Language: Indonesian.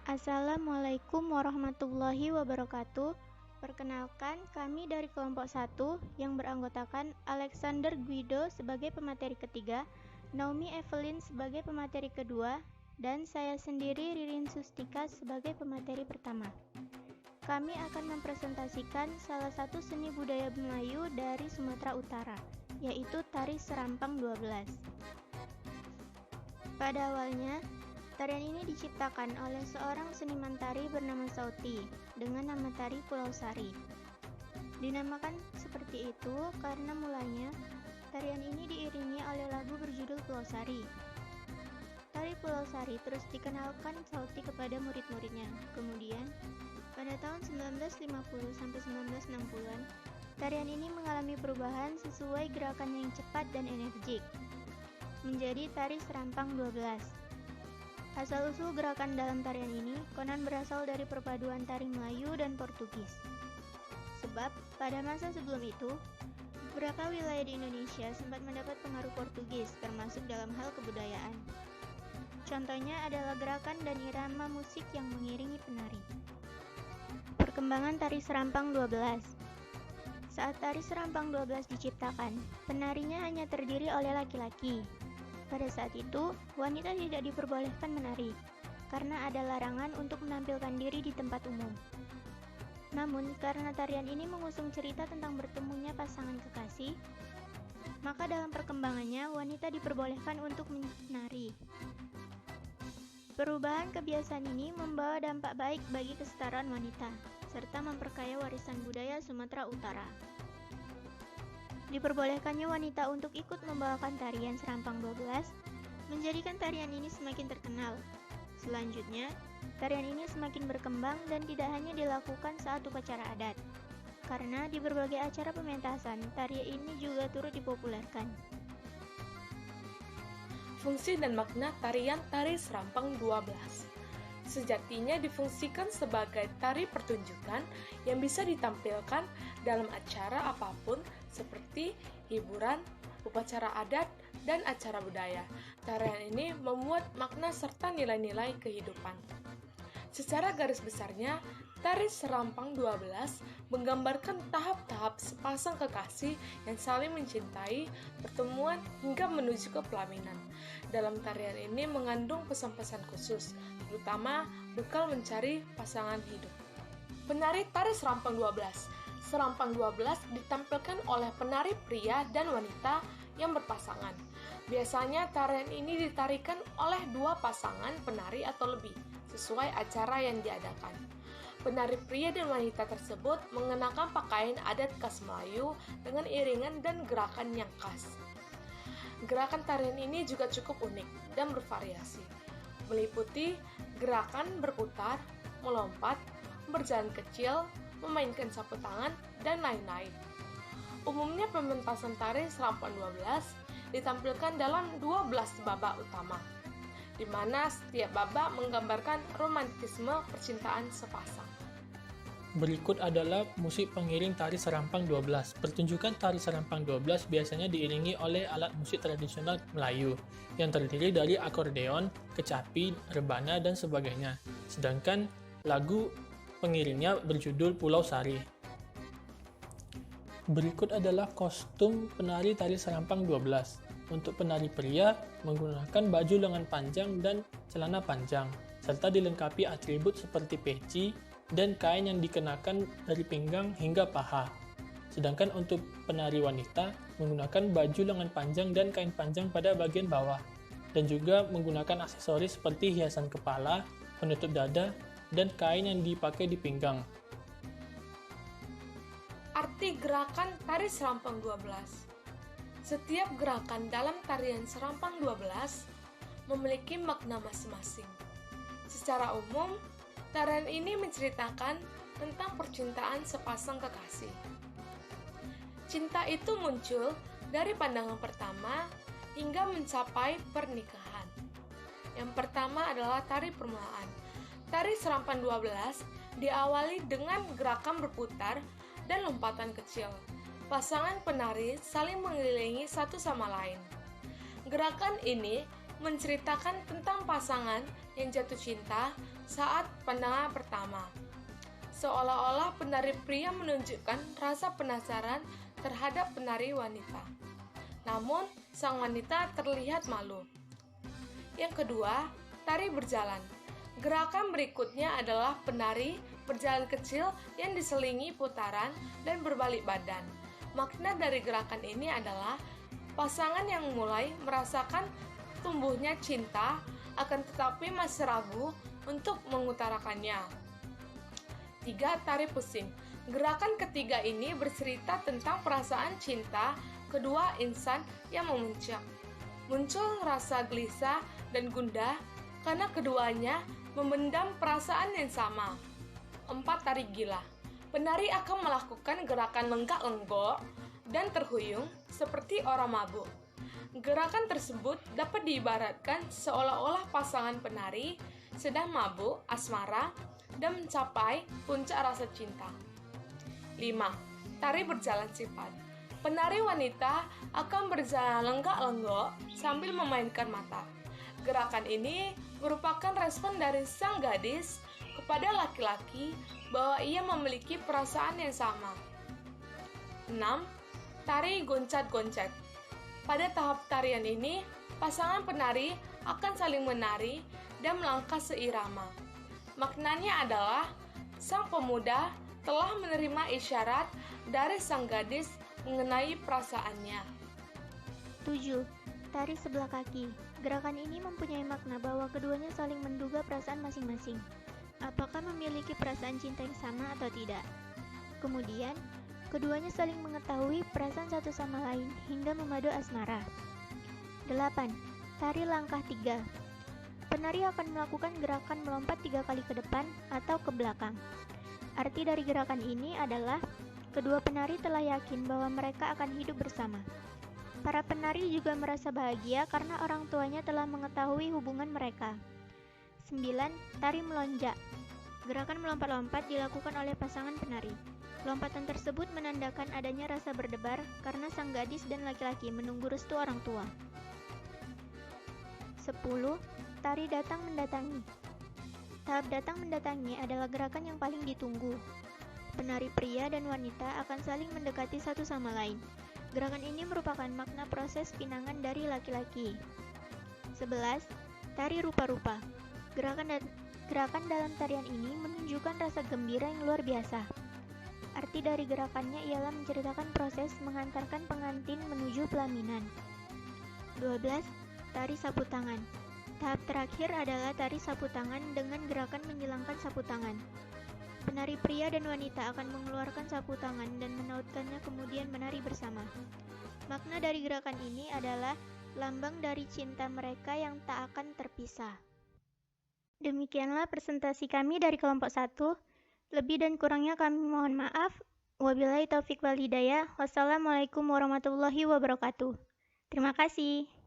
Assalamualaikum warahmatullahi wabarakatuh. Perkenalkan, kami dari kelompok 1 yang beranggotakan Alexander Guido sebagai pemateri ketiga, Naomi Evelyn sebagai pemateri kedua, dan saya sendiri Ririn Sustika sebagai pemateri pertama. Kami akan mempresentasikan salah satu seni budaya Melayu dari Sumatera Utara, yaitu tari Serampang 12. Pada awalnya, tarian ini diciptakan oleh seorang seniman tari bernama Sauti dengan nama tari Pulau Sari. Dinamakan seperti itu karena mulanya tarian ini diiringi oleh lagu berjudul Pulau Sari. Tari Pulau Sari terus dikenalkan Sauti kepada murid-muridnya. Kemudian, pada tahun 1950 sampai 1960-an, tarian ini mengalami perubahan sesuai gerakan yang cepat dan energik, menjadi tari Serampang 12. Asal-usul gerakan dalam tarian ini konon berasal dari perpaduan tari Melayu dan Portugis. Sebab, pada masa sebelum itu, beberapa wilayah di Indonesia sempat mendapat pengaruh Portugis, termasuk dalam hal kebudayaan. Contohnya adalah gerakan dan irama musik yang mengiringi penari. Perkembangan tari Serampang 12. Saat tari Serampang 12 diciptakan, penarinya hanya terdiri oleh laki-laki. Pada saat itu, wanita tidak diperbolehkan menari, karena ada larangan untuk menampilkan diri di tempat umum. Namun, karena tarian ini mengusung cerita tentang bertemunya pasangan kekasih, maka dalam perkembangannya wanita diperbolehkan untuk menari. Perubahan kebiasaan ini membawa dampak baik bagi kesetaraan wanita, serta memperkaya warisan budaya Sumatera Utara. Diperbolehkannya wanita untuk ikut membawakan tarian Serampang 12 menjadikan tarian ini semakin terkenal. Selanjutnya, tarian ini semakin berkembang dan tidak hanya dilakukan saat upacara adat, karena di berbagai acara pementasan, tarian ini juga turut dipopulerkan. Fungsi dan makna tarian tari Serampang 12. Sejatinya difungsikan sebagai tari pertunjukan yang bisa ditampilkan dalam acara apapun seperti hiburan, upacara adat, dan acara budaya. Tarian ini memuat makna serta nilai-nilai kehidupan. Secara garis besarnya, tari Serampang 12 menggambarkan tahap-tahap sepasang kekasih yang saling mencintai, pertemuan, hingga menuju ke pelaminan. Dalam tarian ini mengandung pesan-pesan khusus, terutama bekal mencari pasangan hidup. Penari tari Serampang 12. Serampang 12 ditampilkan oleh penari pria dan wanita yang berpasangan. Biasanya tarian ini ditarikan oleh dua pasangan penari atau lebih, sesuai acara yang diadakan. Penari pria dan wanita tersebut mengenakan pakaian adat khas Melayu dengan iringan dan gerakan yang khas. Gerakan tarian ini juga cukup unik dan bervariasi, meliputi gerakan berputar, melompat, berjalan kecil, memainkan sapu tangan, dan lain-lain. Umumnya pementasan tari Serampang 12 ditampilkan dalam 12 babak utama, di mana setiap babak menggambarkan romantisme percintaan sepasang. Berikut adalah musik pengiring tari Serampang 12. Pertunjukan tari Serampang 12 biasanya diiringi oleh alat musik tradisional Melayu yang terdiri dari akordeon, kecapi, rebana, dan sebagainya. Sedangkan lagu pengiringnya berjudul Pulau Sari. Berikut adalah kostum penari tari Serampang 12. Untuk penari pria menggunakan baju lengan panjang dan celana panjang, serta dilengkapi atribut seperti peci dan kain yang dikenakan dari pinggang hingga paha. Sedangkan untuk penari wanita menggunakan baju lengan panjang dan kain panjang pada bagian bawah, dan juga menggunakan aksesoris seperti hiasan kepala, penutup dada, dan kain yang dipakai di pinggang. Arti gerakan tari Serampang 12. Setiap gerakan dalam tarian Serampang 12 memiliki makna masing-masing. Secara umum, tarian ini menceritakan tentang percintaan sepasang kekasih. Cinta itu muncul dari pandangan pertama hingga mencapai pernikahan. Yang pertama adalah tari permulaan. Tari Serampang 12 diawali dengan gerakan berputar dan lompatan kecil. Pasangan penari saling mengelilingi satu sama lain. Gerakan ini menceritakan tentang pasangan yang jatuh cinta saat pandangan pertama. Seolah-olah penari pria menunjukkan rasa penasaran terhadap penari wanita. Namun, sang wanita terlihat malu. Yang kedua, tari berjalan. Gerakan berikutnya adalah penari berjalan kecil yang diselingi putaran dan berbalik badan. Makna dari gerakan ini adalah pasangan yang mulai merasakan tumbuhnya cinta, akan tetapi masih ragu untuk mengutarakannya. 3. Tari pusing. Gerakan ketiga ini bercerita tentang perasaan cinta kedua insan yang memuncak. Muncul rasa gelisah dan gundah karena keduanya memendam perasaan yang sama. 4. Tari gila. Penari akan melakukan gerakan lenggak-lenggok dan terhuyung seperti orang mabuk. Gerakan tersebut dapat diibaratkan seolah-olah pasangan penari sedang mabuk asmara dan mencapai puncak rasa cinta. 5. Tari berjalan sifat. Penari wanita akan berjalan lenggak-lenggok sambil memainkan mata. Gerakan ini merupakan respon dari sang gadis kepada laki-laki bahwa ia memiliki perasaan yang sama. 6. Tari goncat-goncet. Pada tahap tarian ini, pasangan penari akan saling menari dan melangkah seirama. Maknanya adalah sang pemuda telah menerima isyarat dari sang gadis mengenai perasaannya. 7. Tari sebelah kaki. Gerakan ini mempunyai makna bahwa keduanya saling menduga perasaan masing-masing. Apakah memiliki perasaan cinta yang sama atau tidak? Kemudian, keduanya saling mengetahui perasaan satu sama lain hingga memadu asmara. 8. Tari langkah 3. Penari akan melakukan gerakan melompat 3 kali ke depan atau ke belakang. Arti dari gerakan ini adalah kedua penari telah yakin bahwa mereka akan hidup bersama. Para penari juga merasa bahagia karena orang tuanya telah mengetahui hubungan mereka. 9. Tari melonjak. Gerakan melompat-lompat dilakukan oleh pasangan penari. Lompatan tersebut menandakan adanya rasa berdebar karena sang gadis dan laki-laki menunggu restu orang tua. 10. Tari datang mendatangi. Tahap datang mendatangi adalah gerakan yang paling ditunggu. Penari pria dan wanita akan saling mendekati satu sama lain. Gerakan ini merupakan makna proses pinangan dari laki-laki. 11. Tari rupa-rupa. Gerakan dalam tarian ini menunjukkan rasa gembira yang luar biasa. Arti dari gerakannya ialah menceritakan proses mengantarkan pengantin menuju pelaminan. 12. Tari sapu tangan. Tahap terakhir adalah tari sapu tangan dengan gerakan menyilangkan sapu tangan. Penari pria dan wanita akan mengeluarkan sapu tangan dan menautkannya kemudian menari bersama. Makna dari gerakan ini adalah lambang dari cinta mereka yang tak akan terpisah. Demikianlah presentasi kami dari kelompok 1. Lebih dan kurangnya kami mohon maaf. Wabillahi taufik wal hidayah. Wassalamualaikum warahmatullahi wabarakatuh. Terima kasih.